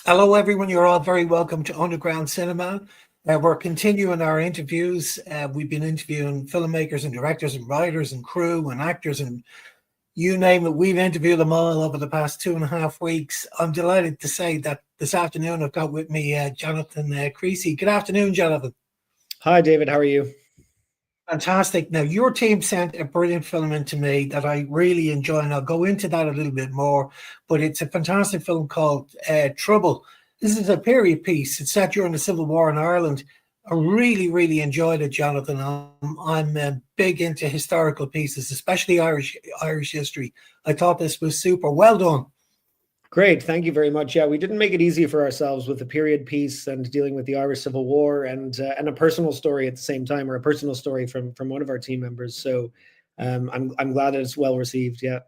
Hello, everyone. You're all very welcome to Underground Cinema. We're continuing our interviews. We've been interviewing filmmakers and directors and writers and crew and actors and you name it. We've interviewed them all over the past 2.5 weeks. I'm delighted to say that this afternoon I've got with me Jonathan Creasy. Good afternoon, Jonathan. Hi, David. How are you? Fantastic. Now, your team sent a brilliant film in to me that I really enjoy, and I'll go into that a little bit more. But it's a fantastic film called Trouble. This is a period piece. It's set during the Civil War in Ireland. I really, really enjoyed it, Jonathan. I'm big into historical pieces, especially Irish history. I thought this was super. Well done. Great. Thank you very much. Yeah, we didn't make it easy for ourselves with the period piece and dealing with the Irish Civil War and a personal story at the same time, or a personal story from one of our team members. So I'm glad that it's well received. Yeah.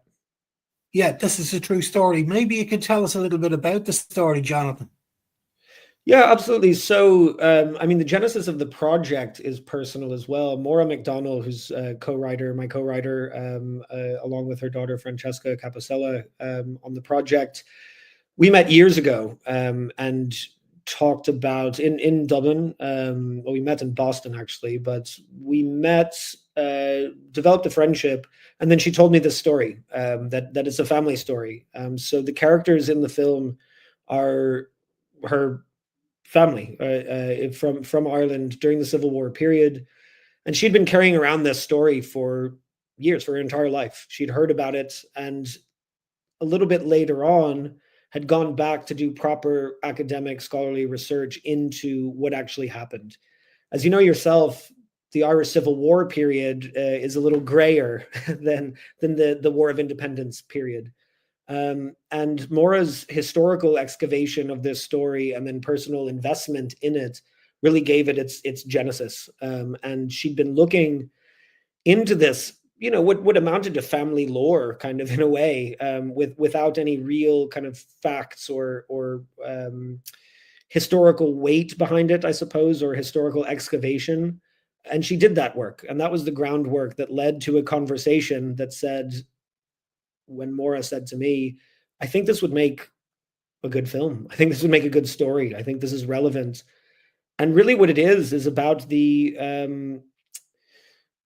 Yeah, this is a true story. Maybe you could tell us a little bit about the story, Jonathan. Yeah, absolutely. So, the genesis of the project is personal as well. Maura McDonnell, who's my co-writer, along with her daughter, Francesca Capocella, on the project, we met years ago and talked about in Dublin. Well, we met in Boston, actually, but we met, developed a friendship, and then she told me this story, that it's a family story. So the characters in the film are her family from Ireland during the Civil War period. And she'd been carrying around this story for years, for her entire life. She'd heard about it, and a little bit later on had gone back to do proper academic scholarly research into what actually happened. As you know yourself, the Irish Civil War period is a little grayer than the War of Independence period. And Maura's historical excavation of this story and then personal investment in it really gave it its genesis. And she'd been looking into this, what amounted to family lore, kind of in a way, without any real kind of facts or historical weight behind it, I suppose, or historical excavation. And she did that work, and that was the groundwork that led to a conversation that said, when Maura said to me, I think this would make a good film. I think this would make a good story. I think this is relevant. And really what it is about the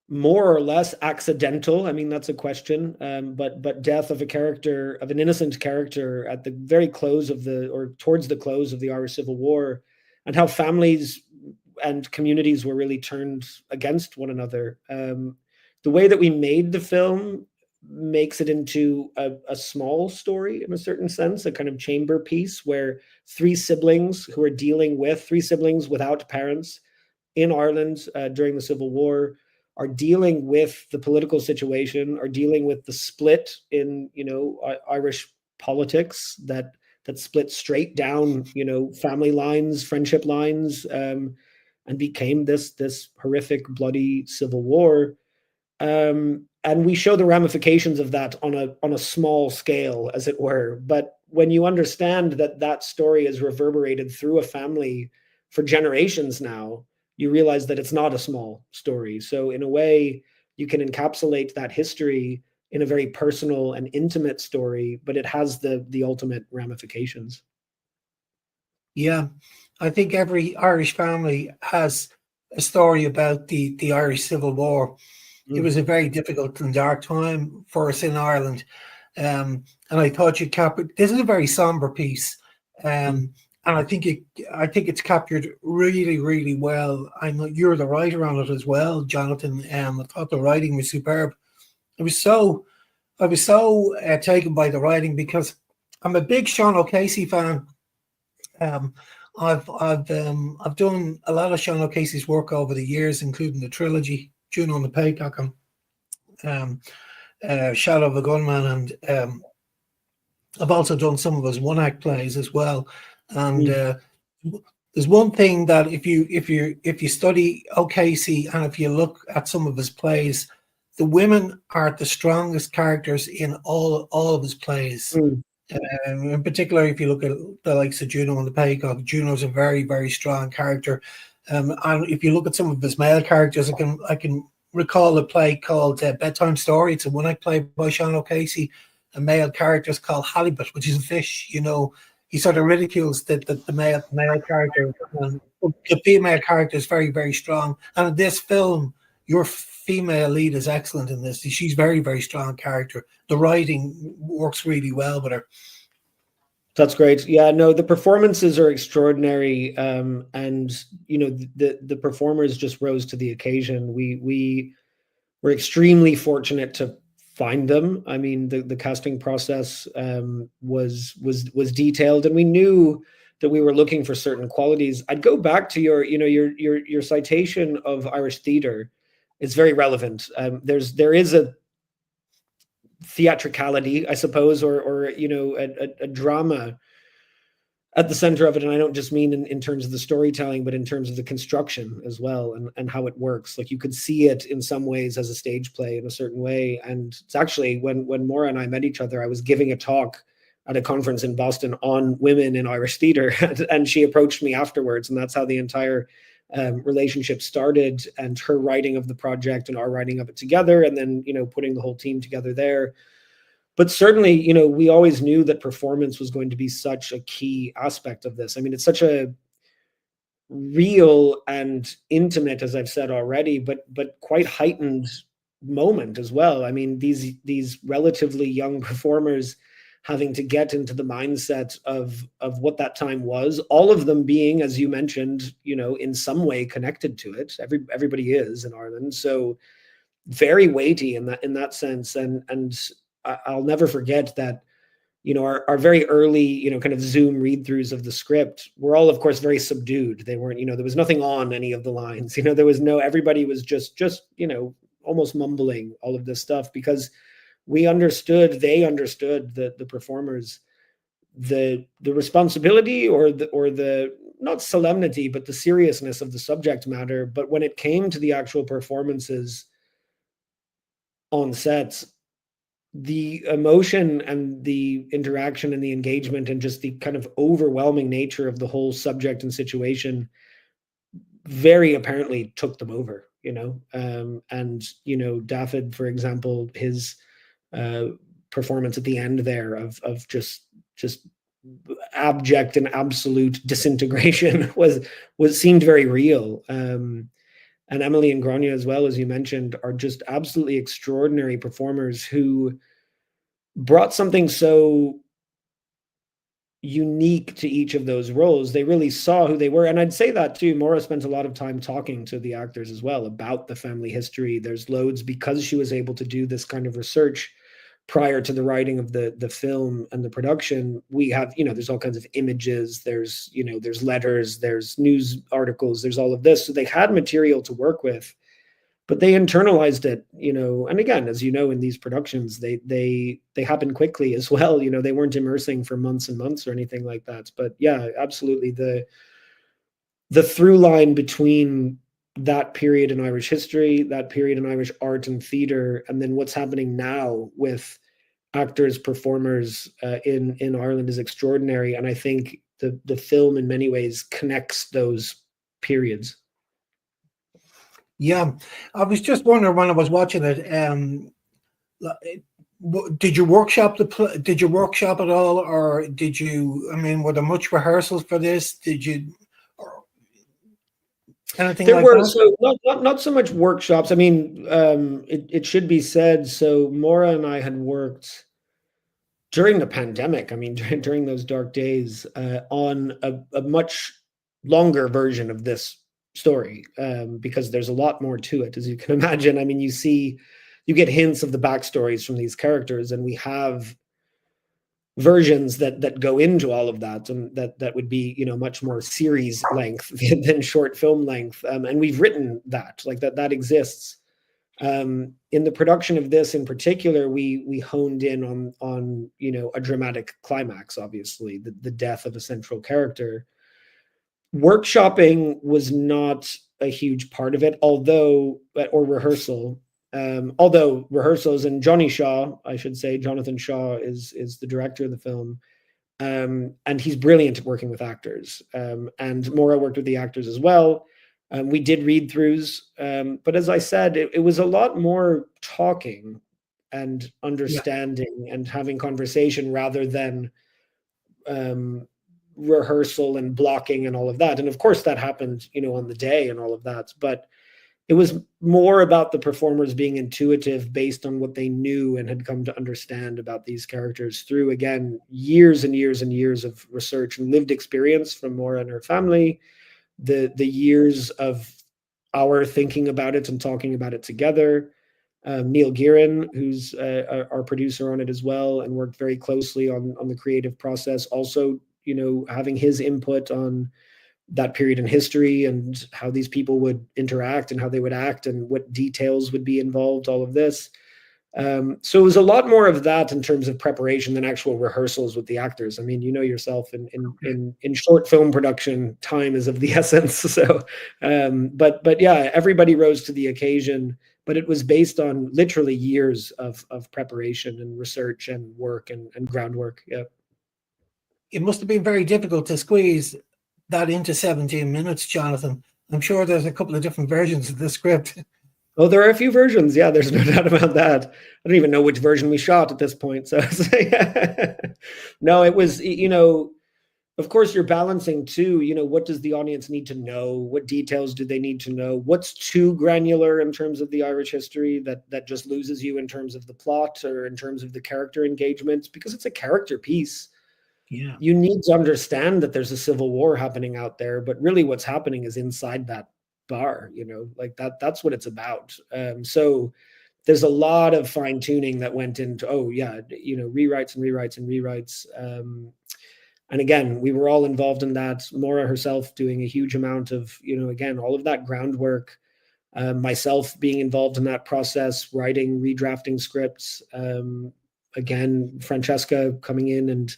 more or less accidental, that's a question, but death of a character, of an innocent character at the very close or towards the close of the Irish Civil War, and how families and communities were really turned against one another. The way that we made the film makes it into a small story in a certain sense, a kind of chamber piece where three siblings without parents in Ireland during the Civil War are dealing with the political situation, are dealing with the split in, Irish politics that split straight down, family lines, friendship lines, and became this horrific, bloody civil war. And we show the ramifications of that on a small scale, as it were. But when you understand that story is reverberated through a family for generations now, you realize that it's not a small story. So in a way, you can encapsulate that history in a very personal and intimate story, but it has the ultimate ramifications. Yeah, I think every Irish family has a story about the Irish Civil War. It was a very difficult and dark time for us in Ireland. And I thought this is a very somber piece. And I think it's captured really, really well. I know you're the writer on it as well, Jonathan. I thought the writing was superb. I was so taken by the writing because I'm a big Sean O'Casey fan. I've done a lot of Sean O'Casey's work over the years, including the trilogy, Juno and the Paycock, and Shadow of a Gunman, and I've also done some of his one-act plays as well. And there's one thing that if you study O'Casey and if you look at some of his plays, the women are the strongest characters in all of his plays. In particular, if you look at the likes of Juno and the Paycock, Juno's a very, very strong character. And if you look at some of his male characters, I can recall a play called Bedtime Story. It's a one-act play by Sean O'Casey. A male character is called Halibut, which is a fish. he sort of ridicules the male character. The female character is very, very strong. And in this film, your female lead is excellent in this. She's very, very strong character. The writing works really well with her. That's great. Yeah, no, the performances are extraordinary, and the performers just rose to the occasion. We were extremely fortunate to find them. I mean, the casting process was detailed, and we knew that we were looking for certain qualities. I'd go back to your citation of Irish theatre. It's very relevant. There is a theatricality, I suppose, or a drama at the center of it. And I don't just mean in terms of the storytelling, but in terms of the construction as well, and how it works. Like, you could see it in some ways as a stage play in a certain way. And it's actually, when Maura and I met each other, I was giving a talk at a conference in Boston on women in Irish theatre, and she approached me afterwards, and that's how the entire relationship started, and her writing of the project and our writing of it together, and then putting the whole team together there. But certainly, we always knew that performance was going to be such a key aspect of this. I mean, it's such a real and intimate, as I've said already, but quite heightened moment as well. I mean, these relatively young performers having to get into the mindset of what that time was, all of them being, as you mentioned, in some way connected to it. Everybody is in Ireland, so very weighty in that sense. And I'll never forget that, our very early, kind of Zoom read-throughs of the script were all, of course, very subdued. They weren't, there was nothing on any of the lines. There was everybody was just almost mumbling all of this stuff, because they understood, the performers, the responsibility or the not solemnity, but the seriousness of the subject matter. But when it came to the actual performances on sets, the emotion and the interaction and the engagement and just the kind of overwhelming nature of the whole subject and situation very apparently took them over, and David, for example, his performance at the end there of just abject and absolute disintegration was seemed very real. And Emily and Grania, as well, as you mentioned, are just absolutely extraordinary performers who brought something so unique to each of those roles. They really saw who they were. And I'd say that too, Maura spent a lot of time talking to the actors as well about the family history. There's loads, because she was able to do this kind of research prior to the writing of the film and the production. We have, there's all kinds of images, there's letters, there's news articles, there's all of this. So they had material to work with, but they internalized it, and again, as in these productions, they happen quickly as well. They weren't immersing for months and months or anything like that. But yeah, absolutely, the through line between that period in Irish history, that period in Irish art and theater, and then what's happening now with actors, performers in Ireland is extraordinary. And I think the film in many ways connects those periods. Yeah, I was just wondering when I was watching it. Did you workshop Did you workshop at all, or did you? I mean, were there much rehearsals for this? Did you? Or anything There like were, that? so not so much workshops. I mean, it should be said. So Maura and I had worked during the pandemic. I mean, during those dark days, on a much longer version of this story, because there's a lot more to it, as you can imagine. I mean, you get hints of the backstories from these characters, and we have versions that go into all of that, and that would be much more series length than short film length, and we've written that, like, that exists. In the production of this in particular, we honed in on a dramatic climax, obviously the death of a central character. Workshopping was not a huge part of it, although rehearsals, and Johnny Shaw, I should say, Jonathan Shaw is the director of the film, and he's brilliant at working with actors. And Maura worked with the actors as well. We did read-throughs, but as I said, it was a lot more talking and understanding and having conversation, rather than rehearsal and blocking and all of that. And of course that happened, on the day and all of that, but it was more about the performers being intuitive based on what they knew and had come to understand about these characters through, again, years and years and years of research and lived experience from Maura and her family, the years of our thinking about it and talking about it together. Neil Gearin, who's our producer on it as well, and worked very closely on the creative process, also, having his input on that period in history and how these people would interact and how they would act and what details would be involved, all of this. So it was a lot more of that in terms of preparation than actual rehearsals with the actors. I mean, yourself in short film production, time is of the essence. So, but yeah, everybody rose to the occasion, but it was based on literally years of preparation and research and work and groundwork. Yeah. It must have been very difficult to squeeze that into 17 minutes, Jonathan. I'm sure there's a couple of different versions of the script. Oh, there are a few versions. Yeah, there's no doubt about that. I don't even know which version we shot at this point. So, no, it was, of course, you're balancing too, what does the audience need to know? What details do they need to know? What's too granular in terms of the Irish history that just loses you in terms of the plot or in terms of the character engagement? Because it's a character piece. Yeah. You need to understand that there's a civil war happening out there, but really what's happening is inside that bar, like that's what it's about. So there's a lot of fine tuning that went into, rewrites and rewrites and rewrites. And again, we were all involved in that. Maura herself doing a huge amount of, again, all of that groundwork. Myself being involved in that process, writing, redrafting scripts. Again, Francesca coming in and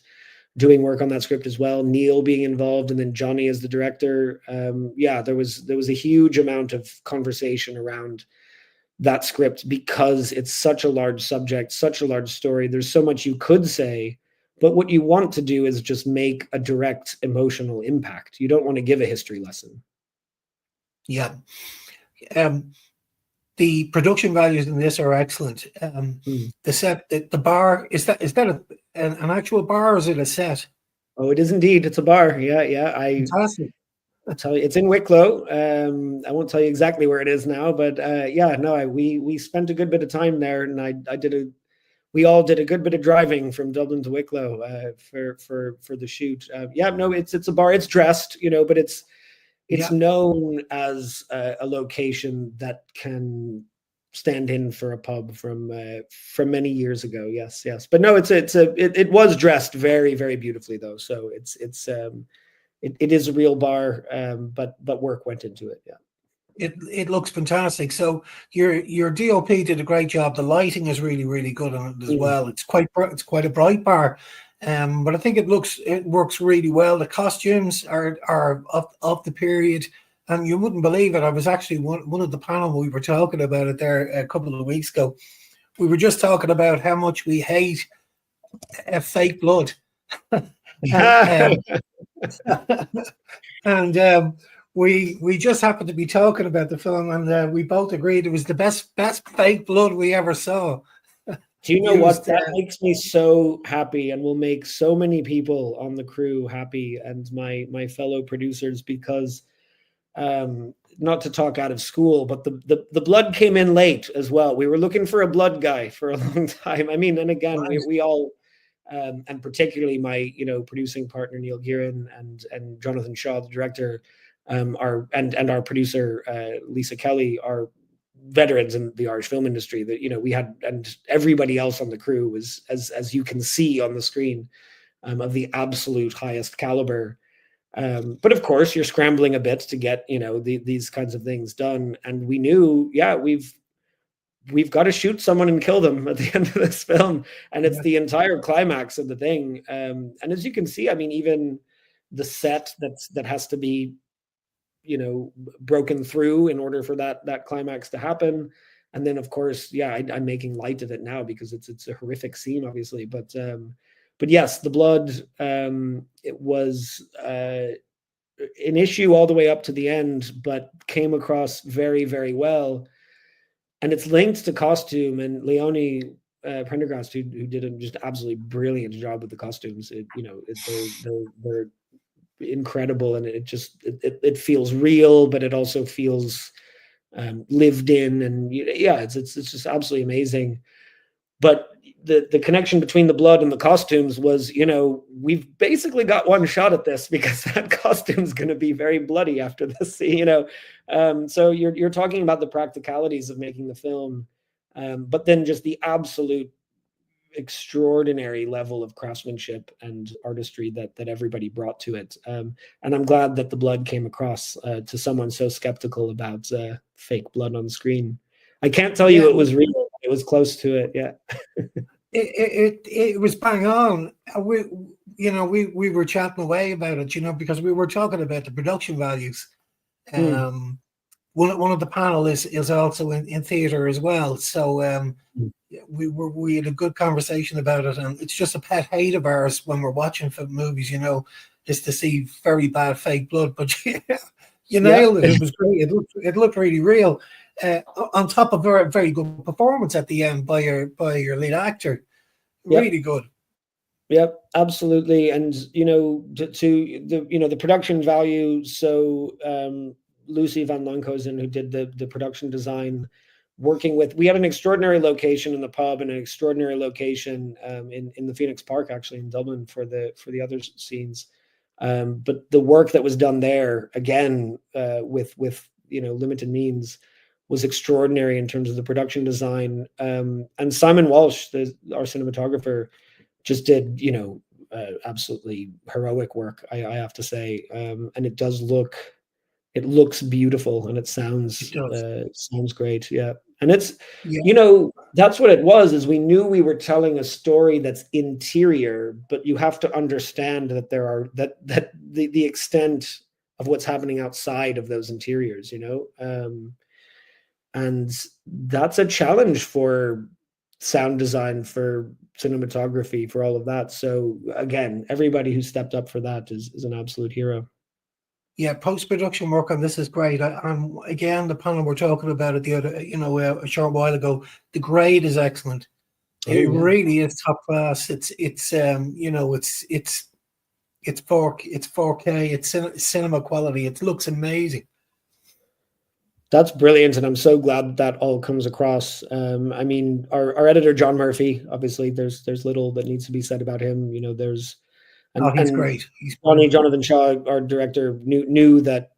doing work on that script as well. Neil being involved, and then Johnny as the director. There was a huge amount of conversation around that script because it's such a large subject, such a large story. There's so much you could say, but what you want to do is just make a direct emotional impact. You don't want to give a history lesson. Yeah. The production values in this are excellent. The set, the bar, is that an actual bar or is it a set? Oh, it is indeed. It's a bar. Yeah. Fantastic. I'll tell you, it's in Wicklow. I won't tell you exactly where it is now, but we spent a good bit of time there, and we all did a good bit of driving from Dublin to Wicklow for the shoot. It's a bar. It's dressed, but it's known as a location that can stand in for a pub from many years ago. Yes, but no, it was dressed very, very beautifully though. So it is a real bar, but work went into it. Yeah. It looks fantastic. So your DOP did a great job. The lighting is really, really good on it as well. It's quite a bright bar, but I think it works really well. The costumes are of the period, and you wouldn't believe it. I was actually one of the panel we were talking about it there a couple of weeks ago. We were just talking about how much we hate fake blood. And we just happened to be talking about the film, and we both agreed it was the best fake blood we ever saw. Do you know what? That makes me so happy, and will make so many people on the crew happy, and my fellow producers, because not to talk out of school, but the blood came in late as well. We were looking for a blood guy for a long time. I mean, and again, we all. And particularly my, producing partner Neil Gearin and Jonathan Shaw, the director, our producer Lisa Kelly, are veterans in the Irish film industry. That we had, and everybody else on the crew was, as you can see on the screen, of the absolute highest caliber. But of course, you're scrambling a bit to get these kinds of things done. And we knew, we've got to shoot someone and kill them at the end of this film. And it's the entire climax of the thing. And as you can see, I mean, even the set that has to be, broken through in order for that climax to happen. And then of course, I'm making light of it now because it's a horrific scene, obviously. But yes, the blood, it was an issue all the way up to the end, but came across very, very well. And it's linked to costume, and Leonie Prendergast, who did a just absolutely brilliant job with the costumes. They're incredible, and it feels real, but it also feels lived in, and yeah, it's just absolutely amazing. But the connection between the blood and the costumes was, we've basically got one shot at this because that costume's going to be very bloody after this, so you're talking about the practicalities of making the film, but then just the absolute extraordinary level of craftsmanship and artistry that everybody brought to it. And I'm glad that the blood came across to someone so skeptical about fake blood on screen. I can't tell you Yeah, it was real. It was close to it. Yeah. it was bang on. We were chatting away about it, because we were talking about the production values. Mm. One of the panel is also in theater as well. So Mm. we had a good conversation about it, and it's just a pet hate of ours when we're watching film movies, is to see very bad fake blood. But you Yeah. nailed it. It was great. It looked really real. On top of a very good performance at the end by your lead actor, Yep. really good. Yep, absolutely. And to the production value. So Lucy van Lonkhuizen, who did the production design, we had an extraordinary location in the pub and an extraordinary location in the Phoenix Park, actually in Dublin, for the other scenes. But the work that was done there, again, with limited means, was extraordinary in terms of the production design. And Simon Walsh, our cinematographer, just did absolutely heroic work, I have to say. And it looks beautiful, and it It sounds does. great. Yeah. And it's Yeah, that's what it was, is we knew we were telling a story that's interior, but you have to understand that the extent of what's happening outside of those interiors, and that's a challenge for sound design, for cinematography, for all of that. So again, everybody who stepped up for that is an absolute hero. yeah. Post-production work on this is great. I'm again, the panel we're talking about it the other, a short while ago. The grade is excellent. Oh It yeah. really is top class. It's 4K. It's cinema quality. It looks amazing. That's brilliant, and I'm so glad that all comes across. I mean, our editor John Murphy, obviously, there's little that needs to be said about him. There's Oh, he's and great. He's brilliant. Jonathan Shaw, our director, knew that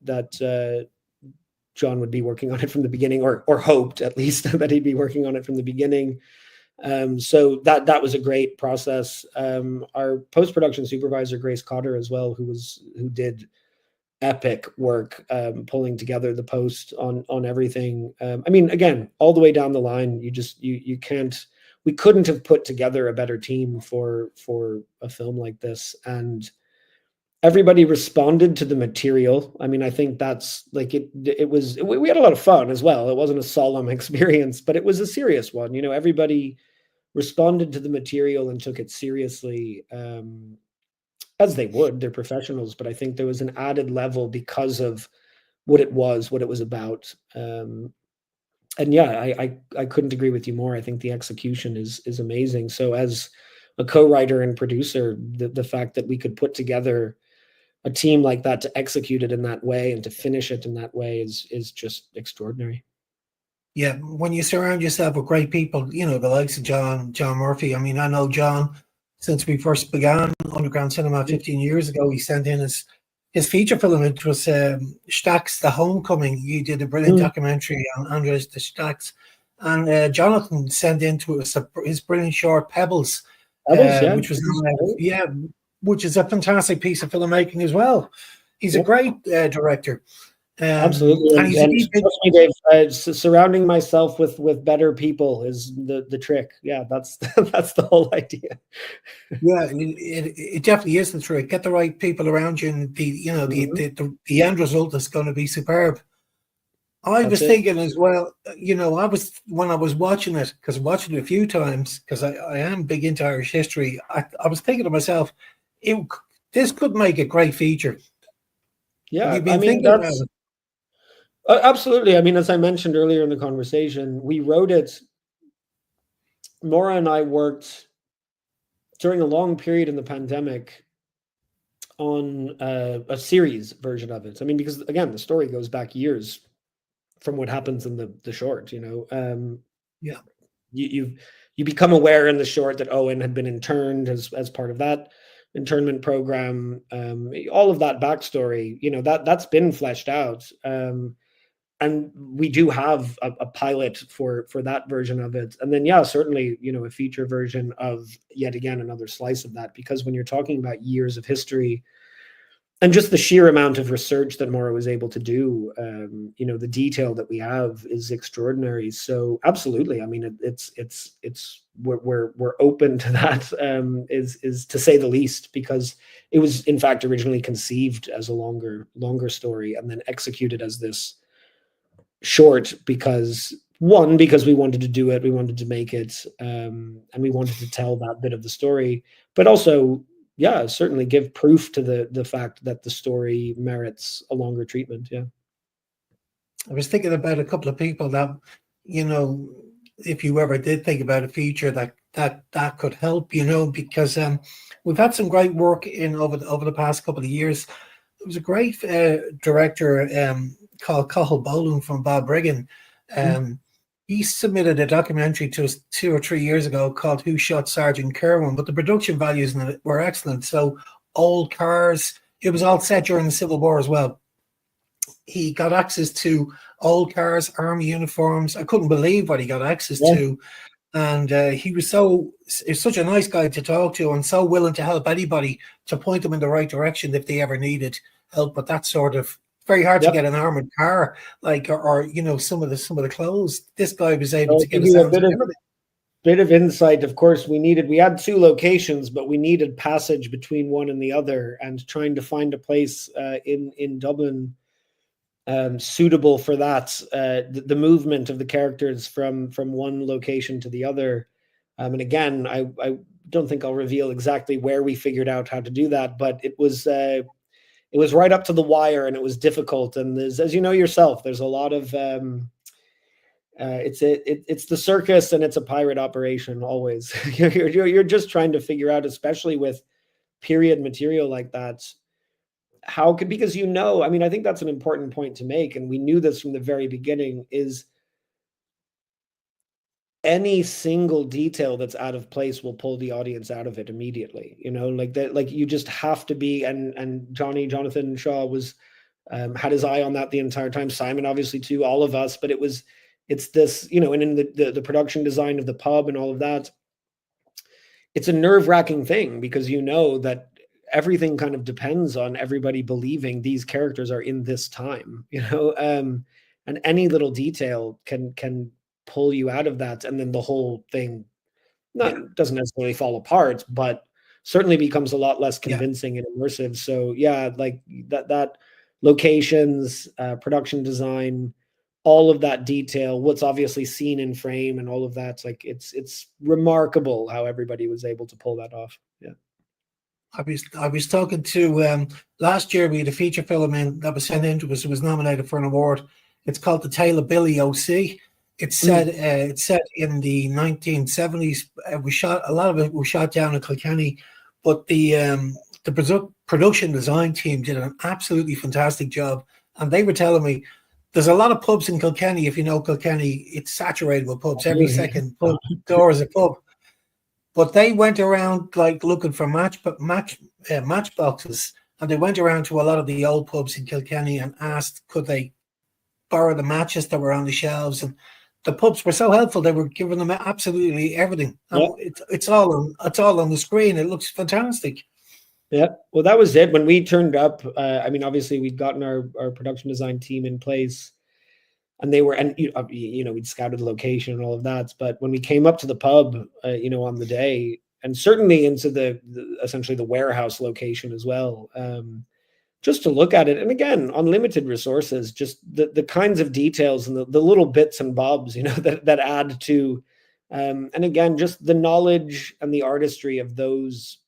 John would be working on it from the beginning, or hoped at least that he'd be working on it from the beginning. So that was a great process. Our post production supervisor Grace Cotter as well, who did epic work, pulling together the post on everything. I mean, again, all the way down the line, you can't. We couldn't have put together a better team for a film like this, and everybody responded to the material. I mean, I think that's like it was. We had a lot of fun as well. It wasn't a solemn experience, but it was a serious one. Everybody responded to the material and took it seriously. As they would, they're professionals, but I think there was an added level because of what it was about. And yeah, I couldn't agree with you more. I think the execution is amazing. So as a co-writer and producer, the fact that we could put together a team like that to execute it in that way and to finish it in that way is just extraordinary. Yeah, when you surround yourself with great people, the likes of John Murphy. I mean, I know John since we first began underground cinema 15 years ago. He sent in his feature film. It was Stax: The Homecoming. He did a brilliant Mm. documentary on Andres the Stax, and Jonathan sent into us his brilliant short Pebbles, Pebbles, yeah. which was which is a fantastic piece of filmmaking as well. He's a Yep. great director. Absolutely, And he's and a trust me, Dave. Surrounding myself with better people is the trick. Yeah, that's that's the whole idea. yeah, it definitely is the trick. Get the right people around you, and Mhm. the end result is going to be superb. I That's was it. thinking as well, when I was watching it, because I watched it a few times, because I am big into Irish history. I was thinking to myself, it, this could make a great feature. Have Yeah, you I been mean thinking about that's it? absolutely. I mean, as I mentioned earlier in the conversation, we wrote it. Maura and I worked during a long period in the pandemic on a series version of it. I mean, because again, the story goes back years from what happens in the short. Yeah. You become aware in the short that Owen had been interned as part of that internment program. All of that backstory, that's been fleshed out. And we do have a pilot for that version of it, and then certainly a feature version of yet again another slice of that, because when you're talking about years of history and just the sheer amount of research that Maura was able to do, the detail that we have is extraordinary. So absolutely, I mean, it's we're open to that, is to say the least, because it was in fact originally conceived as a longer story and then executed as this short, because we wanted to do it, we wanted to make it, and we wanted to tell that bit of the story, but also certainly give proof to the fact that the story merits a longer treatment. I was thinking about a couple of people that, if you ever did think about a feature that could help, because we've had some great work in over the past couple of years. There was a great director called Cathal Bolan from Balbriggan. He submitted a documentary to us 2 or 3 years ago called Who Shot Sergeant Kerwin, but the production values in it were excellent. So old cars, it was all set during the Civil War as well. He got access to old cars, army uniforms. I couldn't believe what he got access to. And he was such a nice guy to talk to, and so willing to help anybody, to point them in the right direction if they ever needed help with that sort of. Very hard to get an armored car, or some of the clothes. This guy was able to get us out of bit of insight. Of course, we had 2 locations, but we needed passage between one and the other, and trying to find a place in Dublin suitable for that, the movement of the characters from one location to the other. And again, I don't think I'll reveal exactly where we figured out how to do that, but it was right up to the wire, and it was difficult. And there's, as you know yourself, there's a lot of it's the circus, and it's a pirate operation always. you're just trying to figure out, especially with period material like that, because I mean, I think that's an important point to make, and we knew this from the very beginning, is any single detail that's out of place will pull the audience out of it immediately. Like that, like you just have to be, and Jonathan Shaw was had his eye on that the entire time. Simon, obviously, too, all of us, but it's this, and in the production design of the pub and all of that, it's a nerve-wracking thing, because that everything kind of depends on everybody believing these characters are in this time, and any little detail can pull you out of that, and then the whole thing doesn't necessarily fall apart, but certainly becomes a lot less convincing and immersive. So like that locations, production design, all of that detail, what's obviously seen in frame, and all of that's like it's remarkable how everybody was able to pull that off. I was talking to last year, we had a feature film that was sent in to us. It was nominated for an award. It's called The Tale of Billy O.C. It's set in the 1970s. A lot of it was shot down in Kilkenny, but the production design team did an absolutely fantastic job. And they were telling me there's a lot of pubs in Kilkenny. If you know Kilkenny, it's saturated with pubs. Every second pub door is a pub. But they went around like looking for matchboxes, and they went around to a lot of the old pubs in Kilkenny and asked could they borrow the matches that were on the shelves. And the pubs were so helpful; they were giving them absolutely everything. It's all on the screen. It looks fantastic. Yeah, well, that was it. When we turned up, I mean, obviously we'd gotten our production design team in place, and they were, and we'd scouted the location and all of that. But when we came up to the pub, on the day, and certainly into the essentially the warehouse location as well, just to look at it, and again, unlimited resources, just the kinds of details and the little bits and bobs, that add to, and again, just the knowledge and the artistry of those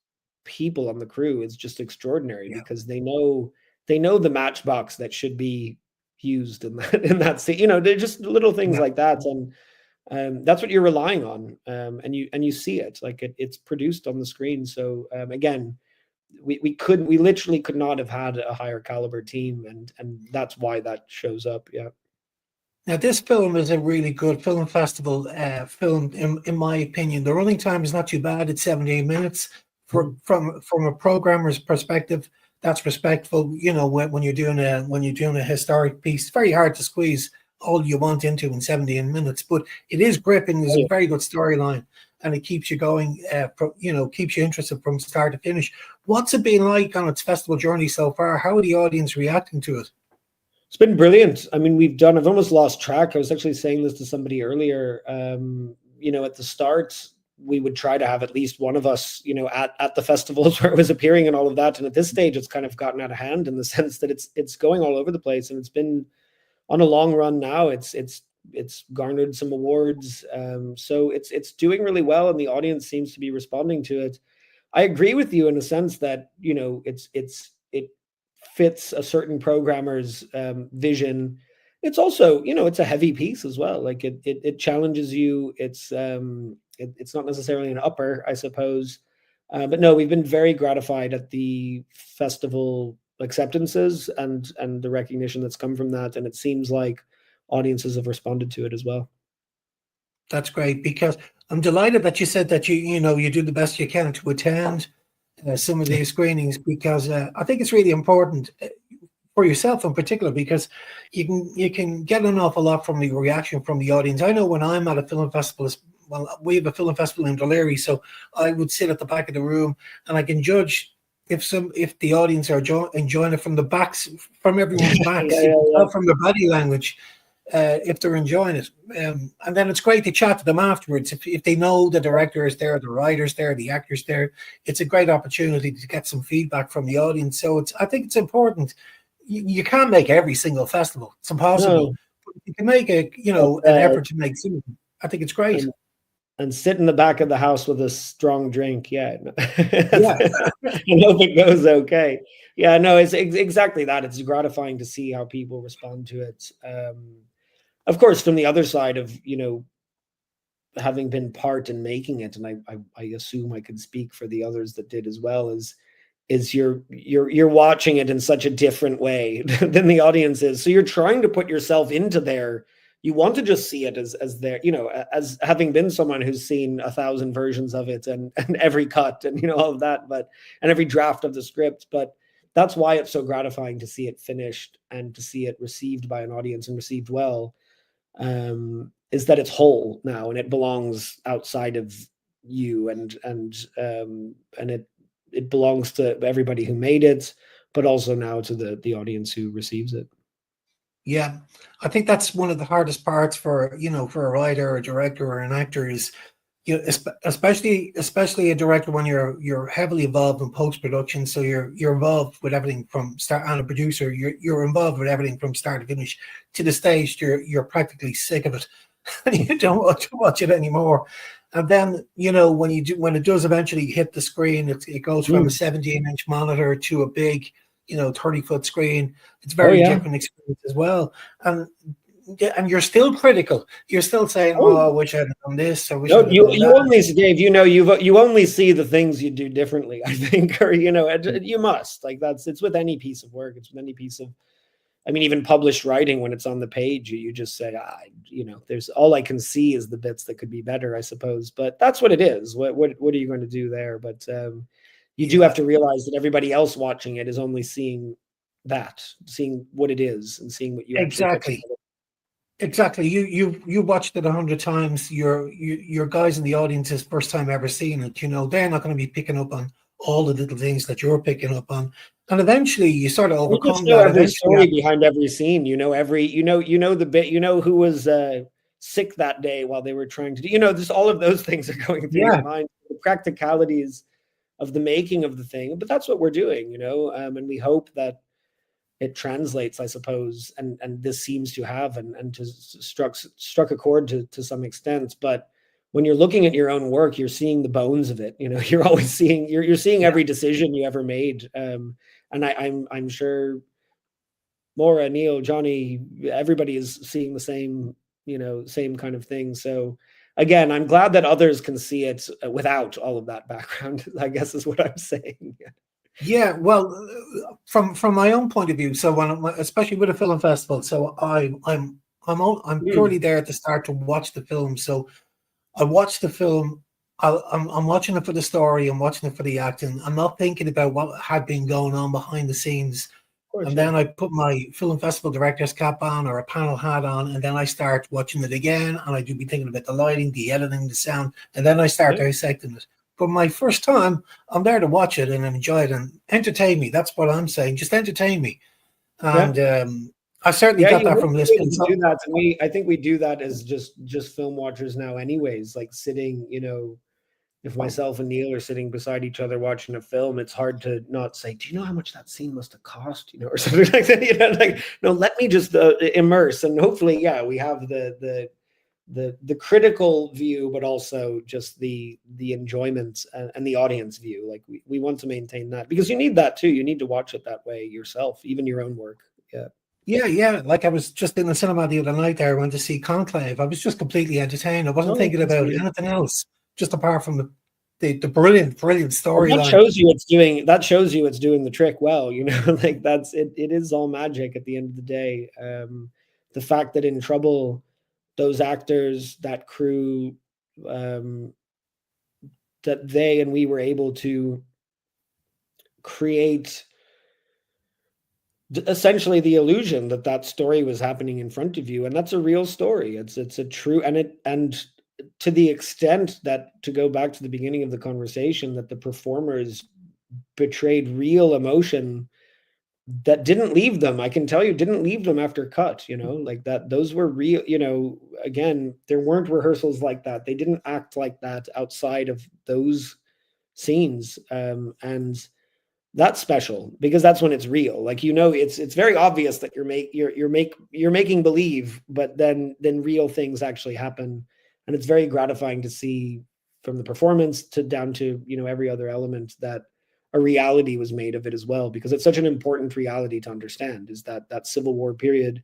people on the crew is just extraordinary, because they know the matchbox that should be used in that scene. They're just little things like that, and that's what you're relying on, and you see it, like it's produced on the screen. So again, we literally could not have had a higher caliber team, and that's why that shows up. Yeah. Now, this film is a really good film festival film, in my opinion. The running time is not too bad; it's 17 minutes. From a programmer's perspective, that's respectful. You know, when you're doing a historic piece, it's very hard to squeeze all you want into in 17 minutes. But it is gripping. There's a very good storyline, and it keeps you going. Keeps you interested from start to finish. What's it been like on its festival journey so far? How are the audience reacting to it? It's been brilliant. I mean, I've almost lost track. I was actually saying this to somebody earlier. At the start, we would try to have at least one of us, at the festivals where it was appearing and all of that. And at this stage, it's kind of gotten out of hand in the sense that it's going all over the place. And it's been on a long run now. It's garnered some awards. So it's doing really well, and the audience seems to be responding to it. I agree with you in the sense that, it fits a certain programmer's vision. It's also, it's a heavy piece as well. Like it challenges you. It's not necessarily an upper, I suppose. But no, we've been very gratified at the festival acceptances and the recognition that's come from that. And it seems like audiences have responded to it as well. That's great, because I'm delighted that you said that you do the best you can to attend some of these screenings, because I think it's really important for yourself in particular, because you can get an awful lot from the reaction from the audience. I know when I'm at a film festival, well, we have a film festival in Delary, so I would sit at the back of the room and I can judge if the audience are enjoying it from the backs, from everyone's backs. You can tell from their body language if they're enjoying it. And then it's great to chat to them afterwards. If they know the director is there, the writer's there, the actor's there, it's a great opportunity to get some feedback from the audience. So I think it's important. You can't make every single festival. It's impossible. No. But you can make an effort to make some. I think it's great. And sit in the back of the house with a strong drink. Yeah. Yeah. I hope it goes okay. Yeah, no, it's exactly that. It's gratifying to see how people respond to it. Of course, from the other side of, having been part in making it, and I assume I could speak for the others that did as well, is you're watching it in such a different way than the audience is. So you're trying to put yourself into there. You want to just see it as there, as having been someone who's seen 1,000 versions of it and every cut and all of that, and every draft of the script. But that's why it's so gratifying to see it finished and to see it received by an audience and received well. Is that it's whole now and it belongs outside of you, and it belongs to everybody who made it, but also now to the audience who receives it. Yeah, I think that's one of the hardest parts for a writer or a director or an actor is, especially a director when you're heavily involved in post production. So you're involved with everything from start, and a producer, you're involved with everything from start to finish. To the stage, you're practically sick of it, and you don't want to watch it anymore. And then when it does eventually hit the screen, it goes from a 17-inch monitor to a big 30-foot screen. It's very different experience as well. And you're still critical. You're still saying, I wish I'd done this. I wish I'd you done that. only, Dave, you only see the things you do differently, I think, or, you must. Like it's with any piece of work. It's with any piece of, I mean, even published writing, when it's on the page, you just say, there's all I can see is the bits that could be better, I suppose. But that's what it is. What are you going to do there? But you do have to realize that everybody else watching it is only seeing what it is and seeing what you exactly. Exactly. You watched it 100 times. Your guys in the audience is first time ever seeing it. They're not going to be picking up on all the little things that you're picking up on. And eventually you sort of overcome that. Every story behind every scene. The bit. Who was sick that day while they were trying to do. Just all of those things are going through your mind. The practicalities of the making of the thing, but that's what we're doing. And we hope that it translates, I suppose, and this seems to have and to struck a chord to some extent. But when you're looking at your own work, you're seeing the bones of it. You're always seeing you're seeing every decision you ever made. And I'm sure Maura, Neil, Johnny, everybody is seeing the same same kind of thing. So again, I'm glad that others can see it without all of that background, I guess is what I'm saying. Yeah, well, from my own point of view, so especially with a film festival, so I'm Mm, purely there at the start to watch the film. So I watch the film. I'm watching it for the story. I'm watching it for the acting. I'm not thinking about what had been going on behind the scenes. of course, And yeah. then I put my film festival director's cap on or a panel hat on, and then I start watching it again. And I do be thinking about the lighting, the editing, the sound, and then I start Yeah, dissecting it. But my first time, I'm there to watch it and enjoy it and entertain me. That's what I'm saying. Just entertain me. yeah. And I certainly Yeah, got you that need from to be able listening. to So, do that, and I think we do that as just film watchers now anyways, like sitting, if myself and Neil are sitting beside each other watching a film, it's hard to not say, "Do you know how much that scene must have cost?" Or something like that. Like, no, let me just immerse, and hopefully, yeah, we have the critical view, but also just the enjoyment and the audience view. Like we want to maintain that because you need that too. You need to watch it that way yourself, even your own work. Yeah. yeah, yeah. Like I was just in the cinema the other night there. I went to see Conclave. I was just completely entertained. I wasn't Oh, thinking that's about great. anything else, just apart from the brilliant, brilliant Well, that storyline. shows you it's doing the trick well, like it is all magic at the end of the day. The fact that in Trouble, those actors, that crew, um, that they and we were able to create essentially the illusion that that story was happening in front of you, and that's a real story. It's a true, and to the extent that, to go back to the beginning of the conversation, that the performers betrayed real emotion that didn't leave them. I can tell you, didn't leave them after cut, like that. Those were real, again, there weren't rehearsals like that. They didn't act like that outside of those scenes. And that's special because that's when it's real. Like, it's very obvious that you're making believe, but then real things actually happen. And it's very gratifying to see, from the performance to down to, every other element, that a reality was made of it as well, because it's such an important reality to understand, is that Civil War period,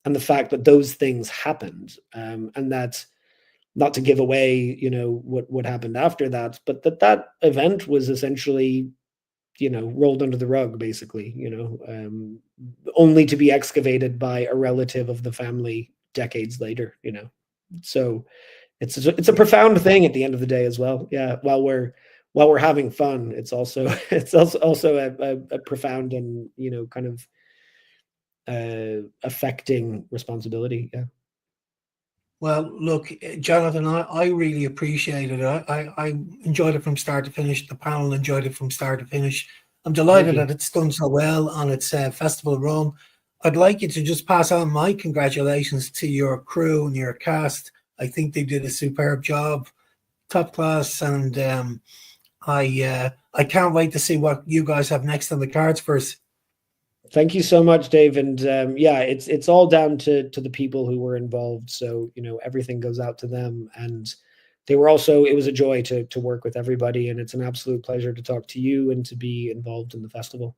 and the fact that those things happened, and that, not to give away, what happened after that, but that event was essentially, rolled under the rug, basically, only to be excavated by a relative of the family decades later. So it's a Yeah. profound thing at the end of the day as well. Yeah, while we're having fun, it's also it's also a profound and, kind of affecting responsibility. Yeah. Well, look, Jonathan, I really appreciated it. I enjoyed it from start to finish. The panel enjoyed it from start to finish. I'm Thank delighted you. that it's done so well on its festival run. I'd like you to just pass on my congratulations to your crew and your cast. I think they did a superb job, top class, and I can't wait to see what you guys have next on the cards for us. Thank you so much, Dave. And yeah, it's all down to the people who were involved. So, everything goes out to them. And it was a joy to work with everybody. And it's an absolute pleasure to talk to you and to be involved in the festival.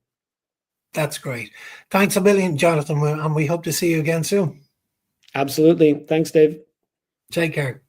That's great. Thanks a million, Jonathan, and we hope to see you again soon. Absolutely. Thanks, Dave. Take care.